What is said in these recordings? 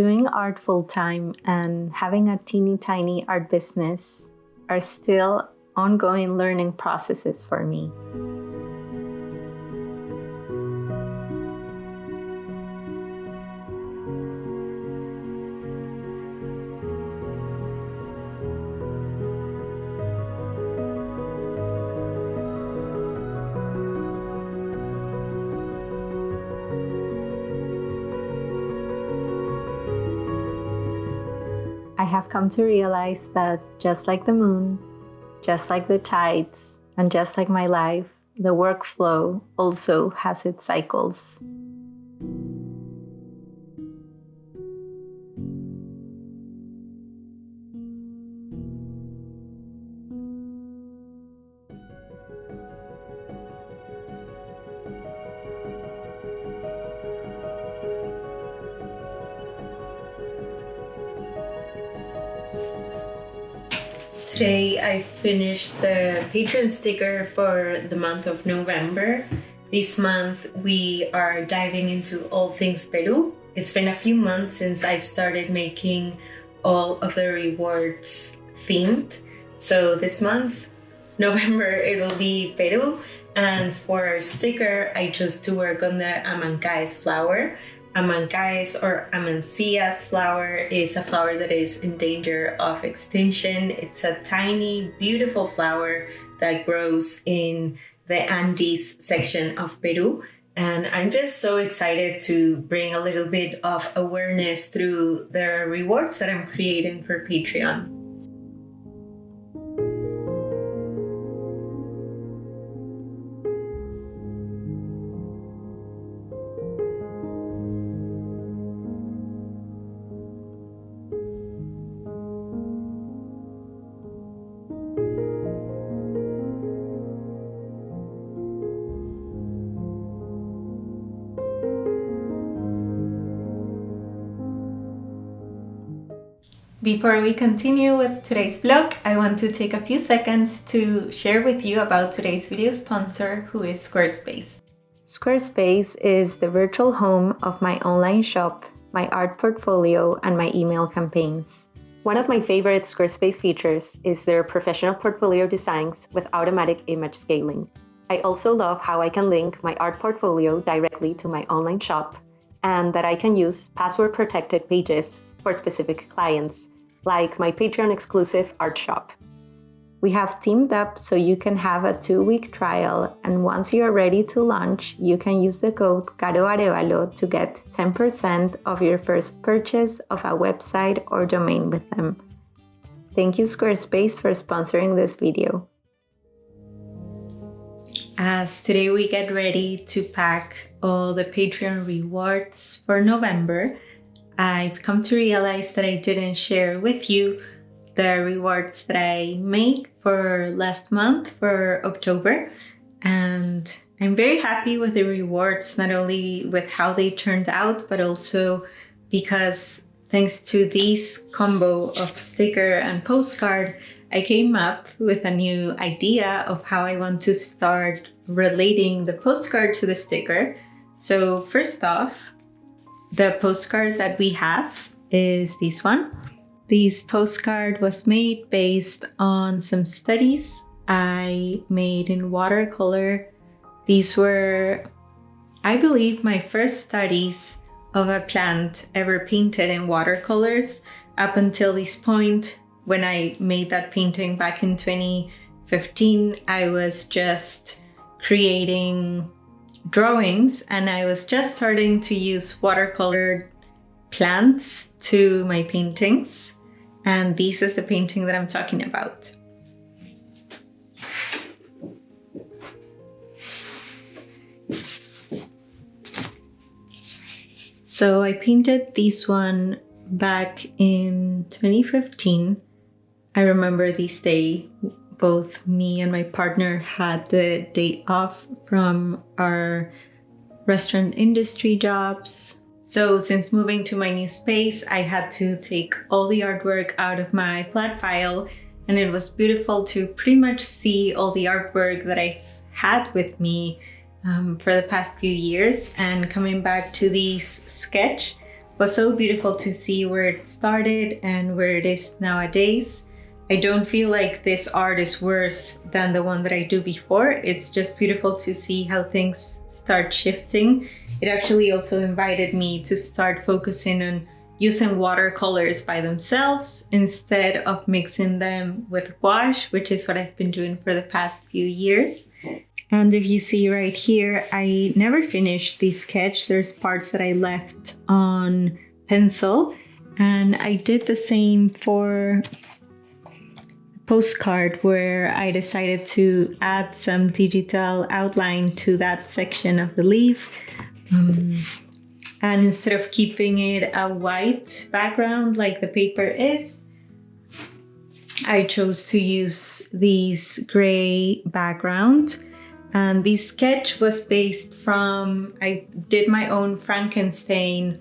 Doing art full-time and having a teeny tiny art business are still ongoing learning processes for me. I have come to realize that just like the moon, just like the tides, and just like my life, the workflow also has its cycles. Today I finished the Patreon sticker for the month of November. This month we are diving into all things Peru. It's been a few months since I've started making all of the rewards themed. So this month, November, it will be Peru. And for our sticker, I chose to work on the Amancay's flower. Amancay's or Amancia's flower is a flower that is in danger of extinction. It's a tiny, beautiful flower that grows in the Andes section of Peru. And I'm just so excited to bring a little bit of awareness through the rewards that I'm creating for Patreon. Before we continue with today's vlog, I want to take a few seconds to share with you about today's video sponsor, who is Squarespace. Squarespace is the virtual home of my online shop, my art portfolio, and my email campaigns. One of my favorite Squarespace features is their professional portfolio designs with automatic image scaling. I also love how I can link my art portfolio directly to my online shop, and that I can use password-protected pages for specific clients, like my Patreon exclusive art shop. We have teamed up so you can have a 2-week trial, and once you are ready to launch, you can use the code Arevalo to get 10% of your first purchase of a website or domain with them. Thank you, Squarespace, for sponsoring this video. As today we get ready to pack all the Patreon rewards for November, I've come to realize that I didn't share with you the rewards that I made for last month, for October. And I'm very happy with the rewards, not only with how they turned out, but also because thanks to this combo of sticker and postcard, I came up with a new idea of how I want to start relating the postcard to the sticker. So first off, the postcard that we have is this one. This postcard was made based on some studies I made in watercolor. These were, I believe, my first studies of a plant ever painted in watercolors. Up until this point, when I made that painting back in 2015, I was just creating drawings, and I was just starting to use watercolored plants to my paintings, and this is the painting that I'm talking about. So I painted this one back in 2015. I remember this day. Both me and my partner had the day off from our restaurant industry jobs. So since moving to my new space, I had to take all the artwork out of my flat file, and it was beautiful to pretty much see all the artwork that I've had with me for the past few years. And coming back to this sketch, was so beautiful to see where it started and where it is nowadays. I don't feel like this art is worse than the one that I do before. It's just beautiful to see how things start shifting. It actually also invited me to start focusing on using watercolors by themselves instead of mixing them with gouache, which is what I've been doing for the past few years. And if you see right here, I never finished the sketch. There's parts that I left on pencil, and I did the same for Postcard, where I decided to add some digital outline to that section of the leaf. And instead of keeping it a white background like the paper is, I chose to use this gray background. And this sketch was based from, I did my own Frankenstein,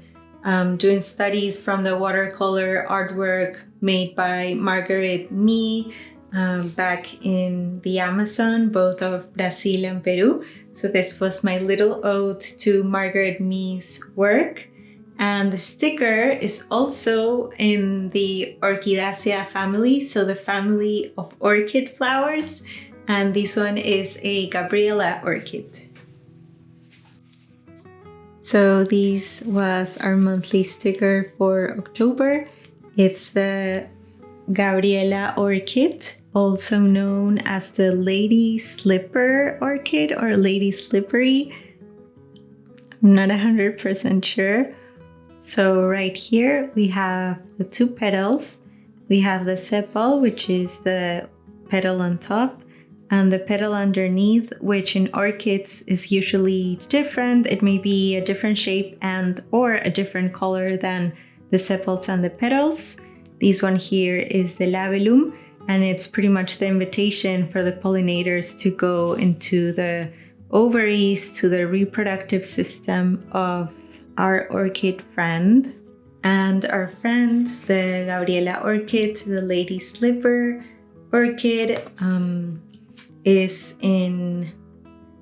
doing studies from the watercolor artwork made by Margaret Mee back in the Amazon, both of Brazil and Peru. So this was my little ode to Margaret Mee's work. And the sticker is also in the Orchidaceae family, so the family of orchid flowers. And this one is a Gabriela orchid. So this was our monthly sticker for October. It's the Gabriela orchid, also known as the Lady Slipper orchid or Lady Slippery. I'm not 100% sure. So right here we have the two petals. We have the sepal, which is the petal on top, and the petal underneath, which in orchids is usually different. It may be a different shape and or a different color than the sepals and the petals. This one here is the labellum, and it's pretty much the invitation for the pollinators to go into the ovaries, to the reproductive system of our orchid friend. And our friend, the Gabriela orchid, the Lady Slipper orchid, is in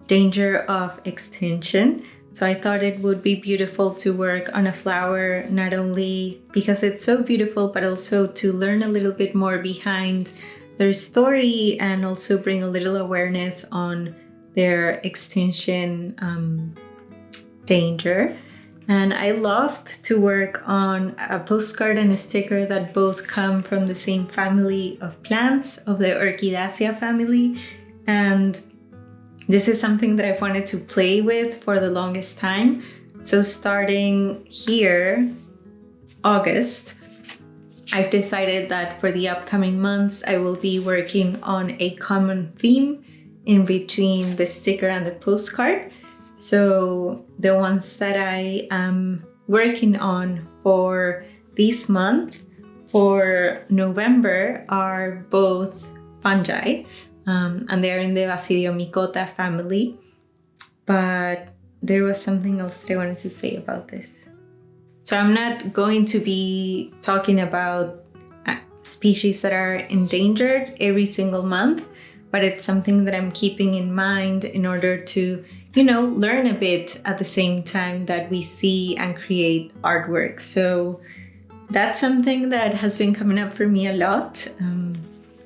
danger of extinction. So I thought it would be beautiful to work on a flower, not only because it's so beautiful, but also to learn a little bit more behind their story and also bring a little awareness on their extinction danger. And I loved to work on a postcard and a sticker that both come from the same family of plants, of the Orchidaceae family. And this is something that I've wanted to play with for the longest time. So starting here, August, I've decided that for the upcoming months, I will be working on a common theme in between the sticker and the postcard. So the ones that I am working on for this month, for November, are both fungi. And they're in the Basidiomycota family. But there was something else that I wanted to say about this. So I'm not going to be talking about species that are endangered every single month, but it's something that I'm keeping in mind in order to, learn a bit at the same time that we see and create artwork. So that's something that has been coming up for me a lot.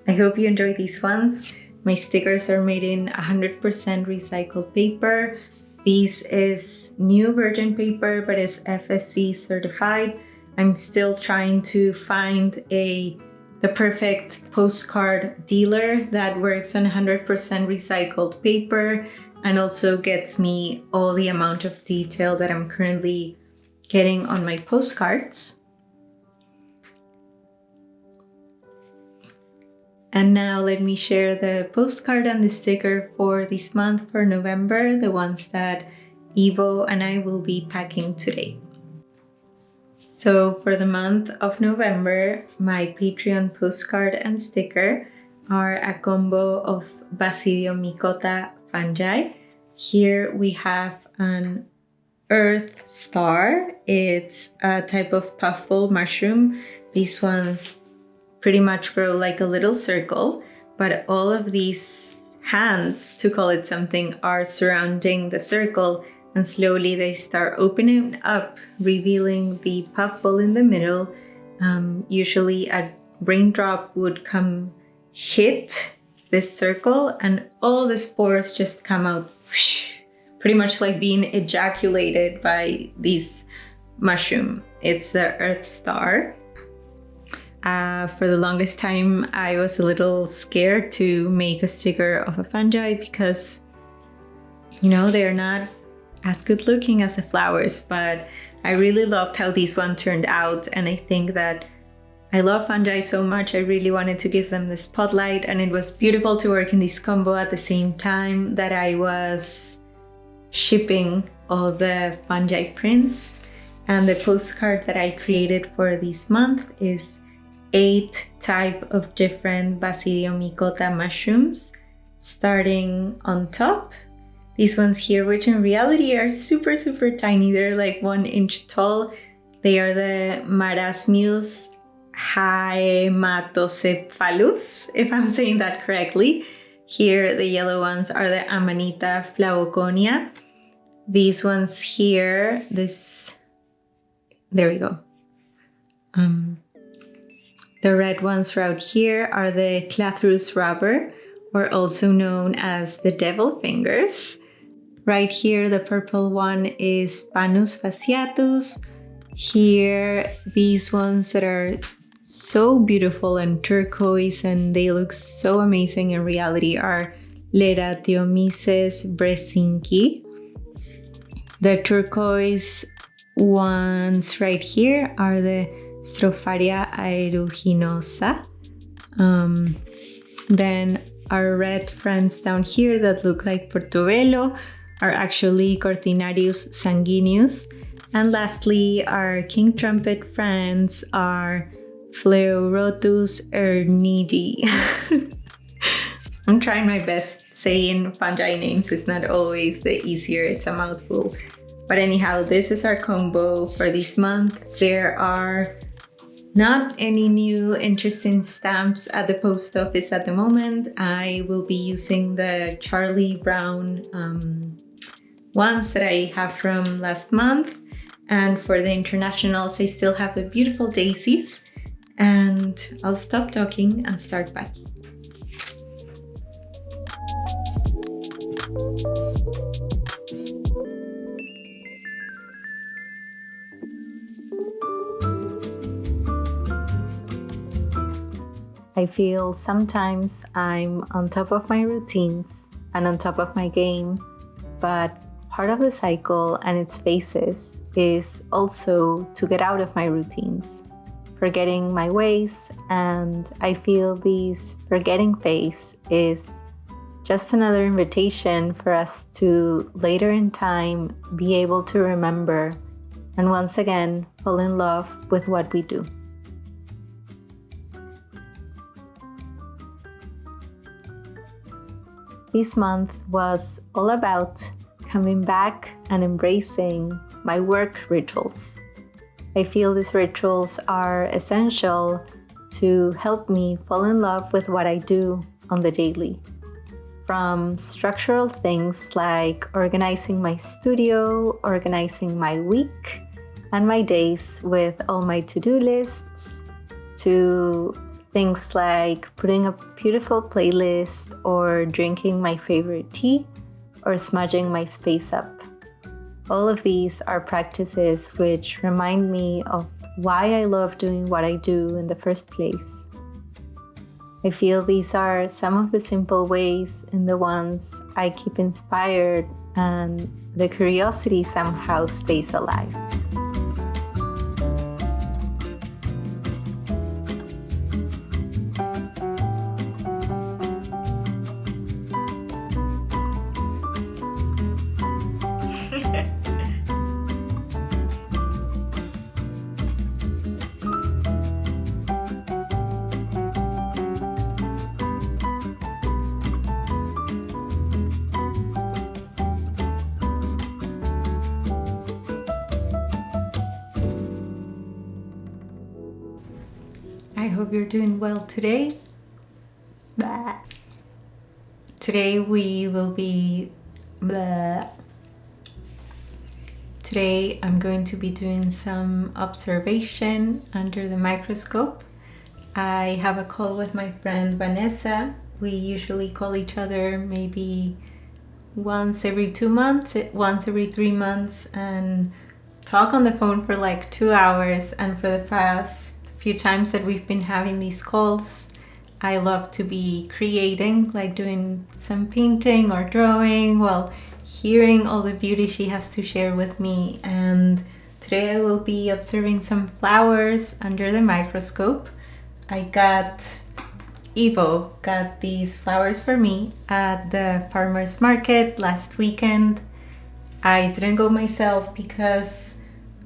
I hope you enjoy these ones. My stickers are made in 100% recycled paper. This is new virgin paper, but it's FSC certified. I'm still trying to find the perfect postcard dealer that works on 100% recycled paper and also gets me all the amount of detail that I'm currently getting on my postcards. And now let me share the postcard and the sticker for this month, for November, the ones that Ivo and I will be packing today. So for the month of November, my Patreon postcard and sticker are a combo of Basidiomycota fungi. Here we have an earth star. It's a type of puffball mushroom. These ones pretty much grow like a little circle, but all of these hands, to call it something, are surrounding the circle and slowly they start opening up, revealing the puffball in the middle. Usually a raindrop would come hit this circle and all the spores just come out, whoosh, pretty much like being ejaculated by this mushroom. It's the Earth Star. For the longest time, I was a little scared to make a sticker of a fungi because, they're not as good looking as the flowers, but I really loved how this one turned out. And I think that I love fungi so much, I really wanted to give them the spotlight, and it was beautiful to work in this combo at the same time that I was shipping all the fungi prints. And the postcard that I created for this month is 8 types of different Basidiomycota mushrooms, starting on top. These ones here, which in reality are super, super tiny. They're like 1 inch tall. They are the Marasmius haematocephalus, if I'm saying that correctly. Here, the yellow ones are the Amanita flavoconia. These ones here, there we go. The red ones right here are the Clathrus rubber, or also known as the devil fingers. Right here, the purple one is Panus fasciatus. Here, these ones that are so beautiful and turquoise and they look so amazing in reality are Leratiomyces bresinki. The turquoise ones right here are the Stropharia aeruginosa. Then our red friends down here that look like Portobello are actually Cortinarius sanguineus. And lastly, our king trumpet friends are Phleorotus ernidi. I'm trying my best saying fungi names. It's not always the easier, it's a mouthful. But anyhow, this is our combo for this month. There are not any new interesting stamps at the post office at the moment. I will be using the Charlie Brown ones that I have from last month. And for the internationals, I still have the beautiful daisies. And I'll stop talking and start packing. I feel sometimes I'm on top of my routines and on top of my game, but part of the cycle and its phases is also to get out of my routines, forgetting my ways, and I feel this forgetting phase is just another invitation for us to later in time be able to remember and once again fall in love with what we do. This month was all about coming back and embracing my work rituals. I feel these rituals are essential to help me fall in love with what I do on the daily. From structural things like organizing my studio, organizing my week and my days with all my to-do lists, to things like putting a beautiful playlist or drinking my favorite tea or smudging my space up. All of these are practices which remind me of why I love doing what I do in the first place. I feel these are some of the simple ways in the ones I keep inspired and the curiosity somehow stays alive. I hope you're doing well today. Blah. Today we will be today I'm going to be doing some observation under the microscope. I have a call with my friend Vanessa. We usually call each other maybe once every 2 months, once every 3 months, and talk on the phone for like 2 hours. And for the past few times that we've been having these calls, I love to be creating, like doing some painting or drawing while hearing all the beauty she has to share with me. And today I will be observing some flowers under the microscope. Ivo got these flowers for me at the farmer's market last weekend. I didn't go myself because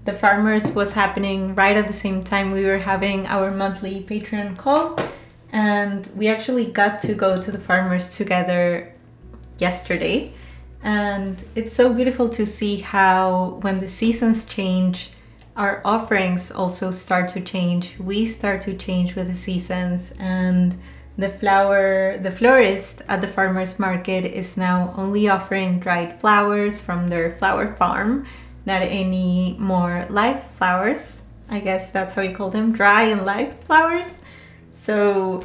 the farmers was happening right at the same time we were having our monthly Patreon call. And we actually got to go to the farmers together yesterday. And it's so beautiful to see how when the seasons change, our offerings also start to change. We start to change with the seasons. And the florist at the farmers market is now only offering dried flowers from their flower farm, not any more live flowers. I guess that's how you call them, dry and live flowers. So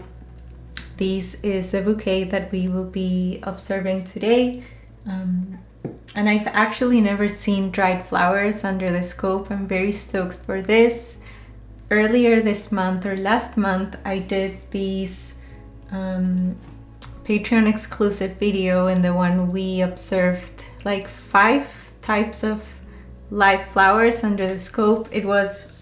this is the bouquet that we will be observing today. And I've actually never seen dried flowers under the scope. I'm very stoked for this. Earlier this month or last month, I did these Patreon exclusive video, in the one we observed like 5 types of live flowers under the scope. It was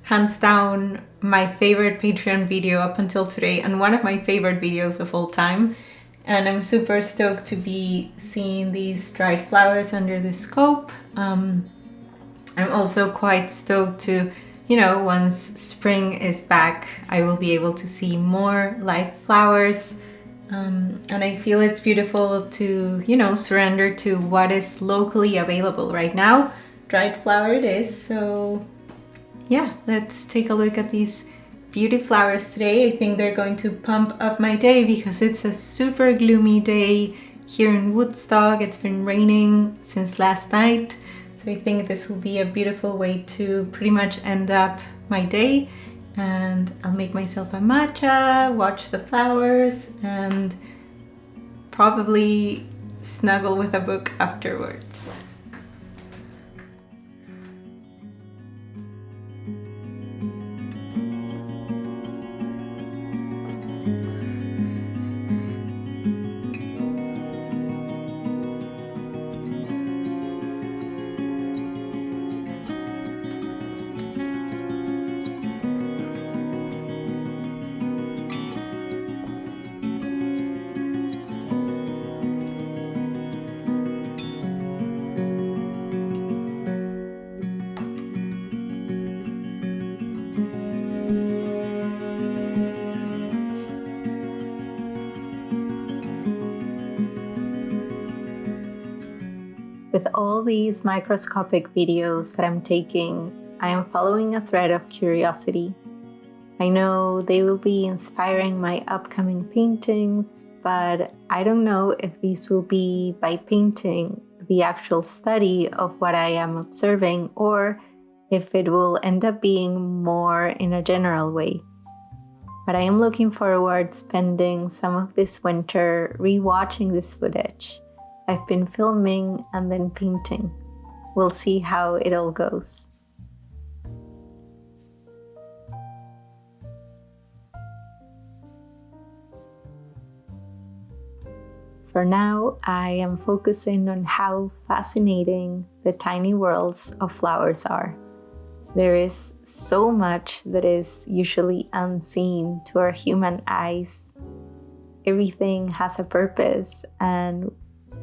hands down my favorite Patreon video up until today, and one of my favorite videos of all time. And I'm super stoked to be seeing these dried flowers under the scope. I'm also quite stoked to, once spring is back, I will be able to see more live flowers. And I feel it's beautiful to, surrender to what is locally available right now. Dried flower it is, so yeah, let's take a look at these beauty flowers today. I think they're going to pump up my day because it's a super gloomy day here in Woodstock. It's been raining since last night. So I think this will be a beautiful way to pretty much end up my day. And I'll make myself a matcha, watch the flowers, and probably snuggle with a book afterwards. With all these microscopic videos that I'm taking, I am following a thread of curiosity. I know they will be inspiring my upcoming paintings, but I don't know if these will be by painting the actual study of what I am observing, or if it will end up being more in a general way. But I am looking forward spending some of this winter rewatching this footage. I've been filming and then painting. We'll see how it all goes. For now, I am focusing on how fascinating the tiny worlds of flowers are. There is so much that is usually unseen to our human eyes. Everything has a purpose, and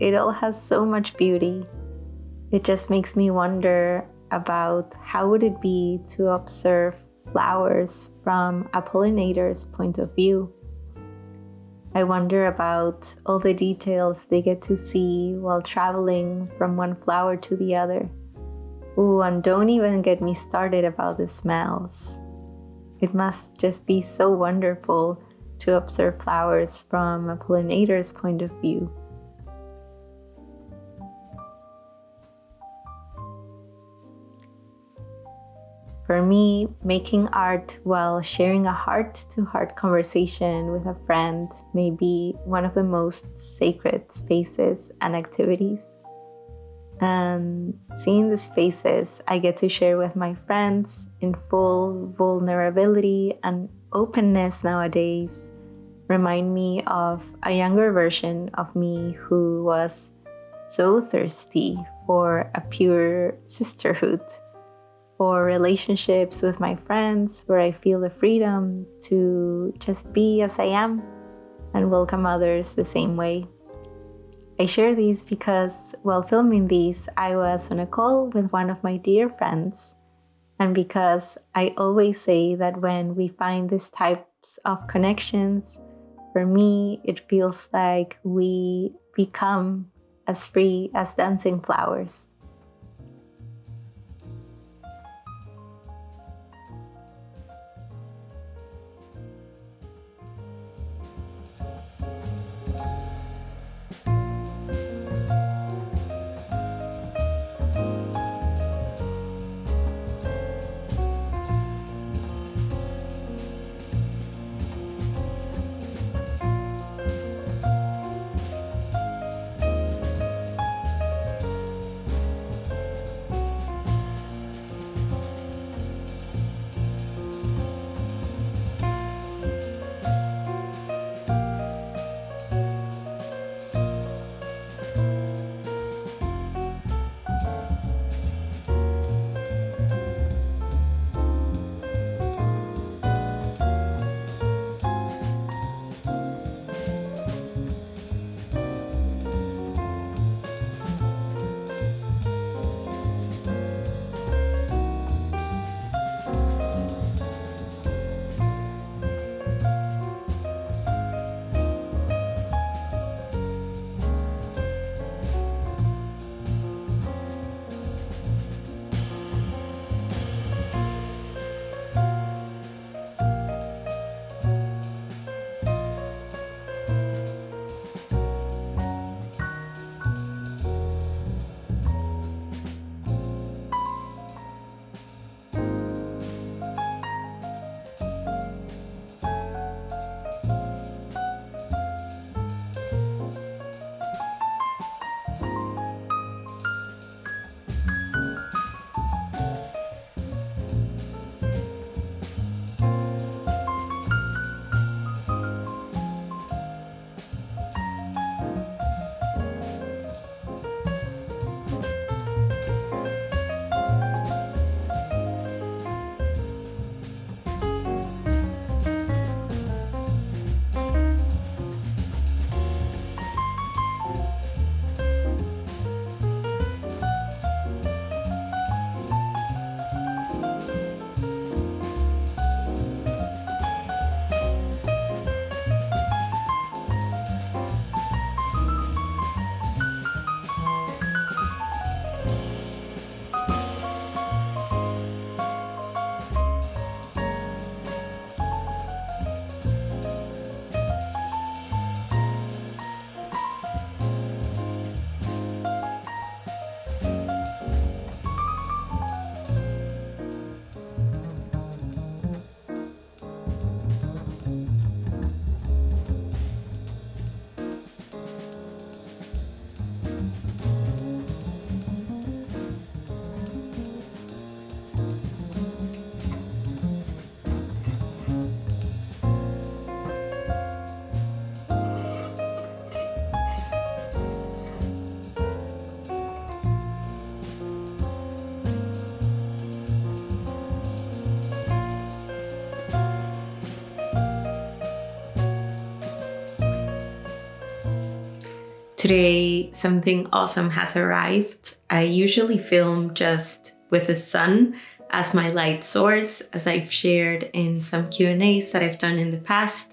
it all has so much beauty. It just makes me wonder about how would it be to observe flowers from a pollinator's point of view. I wonder about all the details they get to see while traveling from one flower to the other. Ooh, and don't even get me started about the smells. It must just be so wonderful to observe flowers from a pollinator's point of view. For me, making art while sharing a heart-to-heart conversation with a friend may be one of the most sacred spaces and activities. And seeing the spaces I get to share with my friends in full vulnerability and openness nowadays remind me of a younger version of me who was so thirsty for a pure sisterhood, for relationships with my friends where I feel the freedom to just be as I am and welcome others the same way. I share these because while filming these, I was on a call with one of my dear friends, and because I always say that when we find these types of connections, for me, it feels like we become as free as dancing flowers. Today, something awesome has arrived. I usually film just with the sun as my light source, as I've shared in some Q&As that I've done in the past,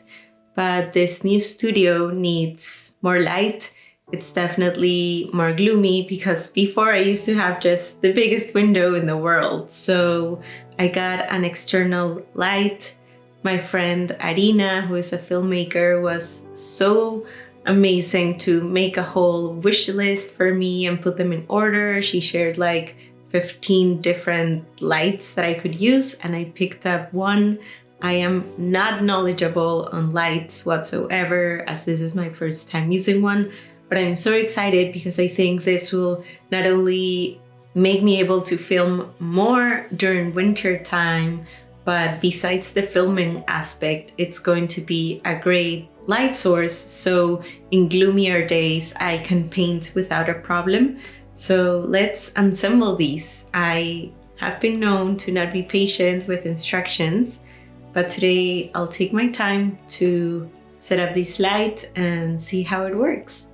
but this new studio needs more light. It's definitely more gloomy because before I used to have just the biggest window in the world. So I got an external light. My friend Arina, who is a filmmaker, was so amazing to make a whole wish list for me and put them in order. She shared like 15 different lights that I could use, and I picked up one. I am not knowledgeable on lights whatsoever, as this is my first time using one, but I'm so excited because I think this will not only make me able to film more during winter time, but besides the filming aspect, it's going to be a great light source. So in gloomier days, I can paint without a problem. So let's assemble these. I have been known to not be patient with instructions, but today I'll take my time to set up this light and see how it works.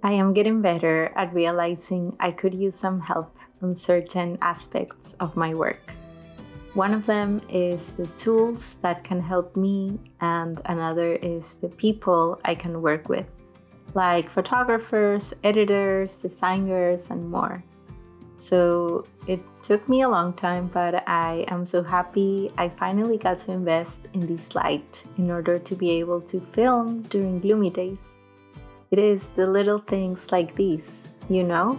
I am getting better at realizing I could use some help on certain aspects of my work. One of them is the tools that can help me, and another is the people I can work with, like photographers, editors, designers, and more. So it took me a long time, but I am so happy I finally got to invest in this light in order to be able to film during gloomy days. It is the little things like these, you know?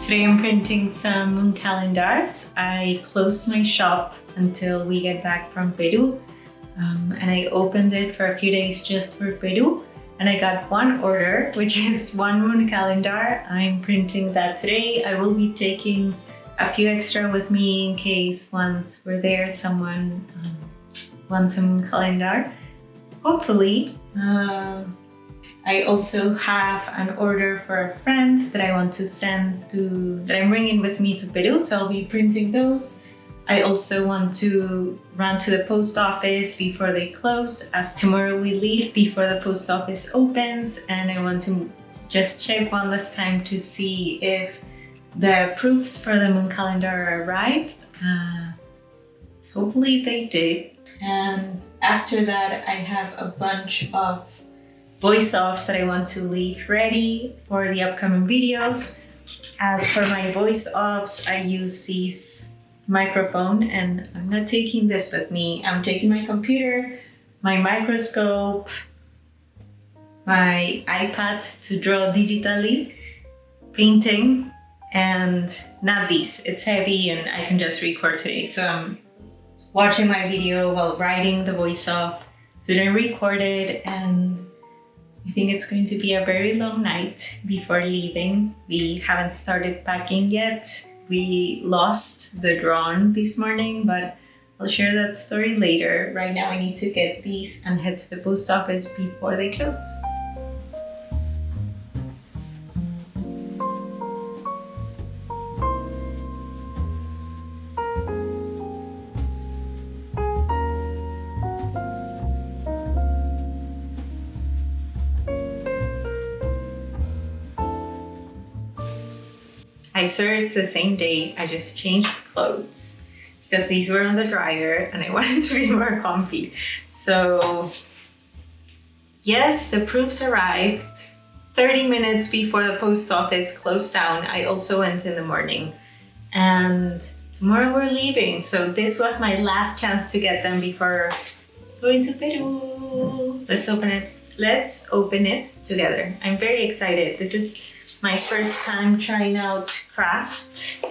Today I'm printing some moon calendars. I closed my shop until we get back from Peru, and I opened it for a few days just for Peru, and I got one order, which is one moon calendar. I'm printing that today. I will be taking a few extra with me in case once we're there someone wants a moon calendar. Hopefully. I also have an order for a friend that I want to send to, that I'm bringing with me to Peru, so I'll be printing those. I also want to run to the post office before they close, as tomorrow we leave before the post office opens, and I want to just check one last time to see if the proofs for the moon calendar arrived. Hopefully they did. And after that, I have a bunch of voice-offs that I want to leave ready for the upcoming videos. As for my voice-offs, I use this microphone, and I'm not taking this with me. I'm taking my computer, my microscope, my iPad to draw digitally, painting, and not this. It's heavy and I can just record today. So I'm watching my video while writing the voice-off, so then record it, and I think it's going to be a very long night before leaving. We haven't started packing yet. We lost the drone this morning, but I'll share that story later. Right now I need to get these and head to the post office before they close. I swear it's the same day, I just changed clothes because these were on the dryer and I wanted to be more comfy. So yes, the proofs arrived 30 minutes before the post office closed down. I also went in the morning, and tomorrow we're leaving. So this was my last chance to get them before going to Peru. Let's open it. Let's open it together. I'm very excited. This is my first time trying out craft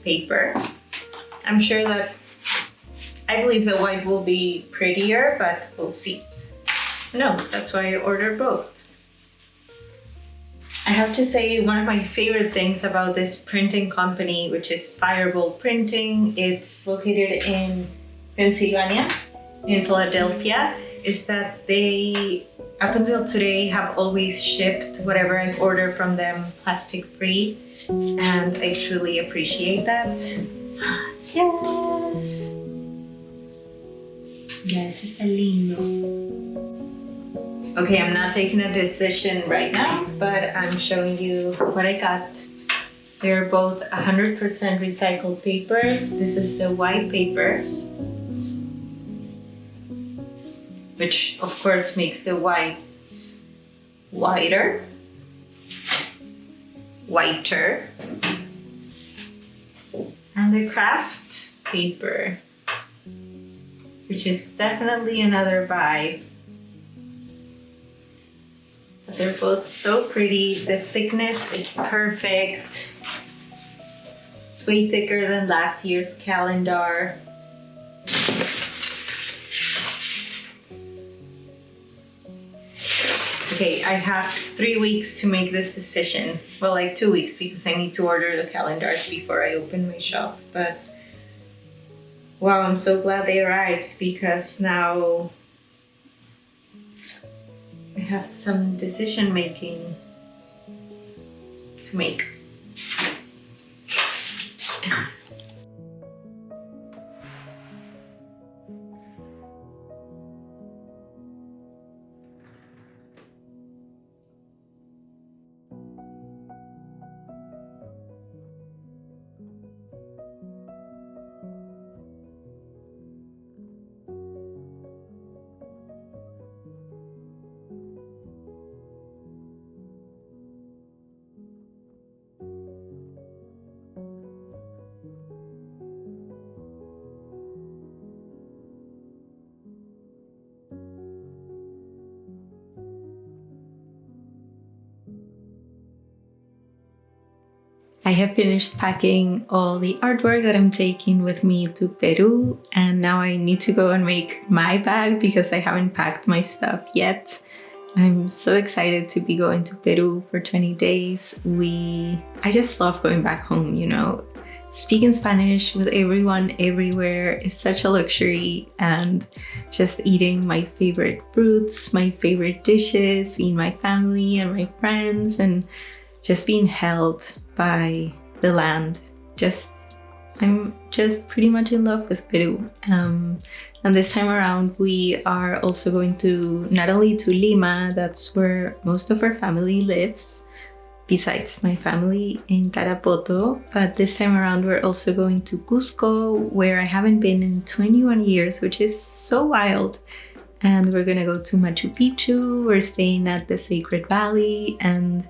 paper. I'm sure that I believe the white will be prettier, but we'll see. Who knows? That's why I ordered both. I have to say, one of my favorite things about this printing company, which is Fireball Printing, it's located in Pennsylvania, in Philadelphia, is that they, up until today, have always shipped whatever I order from them plastic free, and I truly appreciate that. Yes! Yes, está lindo. Okay, I'm not taking a decision right now, but I'm showing you what I got. They're both 100% recycled paper. This is the white paper, which of course makes the whites whiter. And the craft paper, which is definitely another vibe. They're both so pretty. The thickness is perfect. It's way thicker than last year's calendar. Okay, I have 3 weeks to make this decision. Well, like 2 weeks, because I need to order the calendars before I open my shop. But wow, I'm so glad they arrived, because now I have some decision making to make. I have finished packing all the artwork that I'm taking with me to Peru, and now I need to go and make my bag because I haven't packed my stuff yet. I'm so excited to be going to Peru for 20 days. I just love going back home, you know. Speaking Spanish with everyone everywhere is such a luxury, and just eating my favorite fruits, my favorite dishes, seeing my family and my friends, and just being held by the land. I'm just pretty much in love with Peru. And this time around, we are also going to not only to Lima, that's where most of our family lives, besides my family in Tarapoto, but this time around we're also going to Cusco, where I haven't been in 21 years, which is so wild. And we're gonna go to Machu Picchu. We're staying at the Sacred Valley, and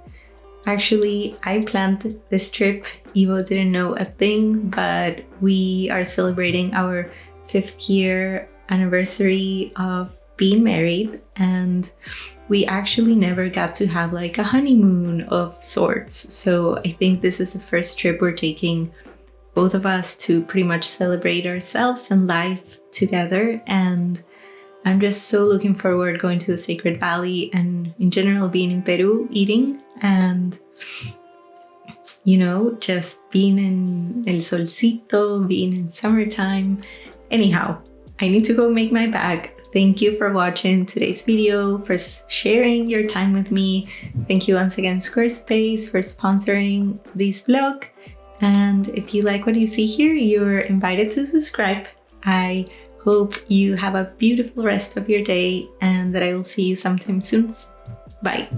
actually, I planned this trip. Ivo didn't know a thing, but we are celebrating our 5th year anniversary of being married, and we actually never got to have like a honeymoon of sorts. So I think this is the first trip we're taking, both of us, to pretty much celebrate ourselves and life together. And I'm just so looking forward going to the Sacred Valley, and in general being in Peru, eating, and you know, just being in El Solcito, being in summertime. Anyhow, I need to go make my bag. Thank you for watching today's video, for sharing your time with me. Thank you once again, Squarespace, for sponsoring this vlog. And if you like what you see here, you're invited to subscribe. I hope you have a beautiful rest of your day, and that I will see you sometime soon. Bye.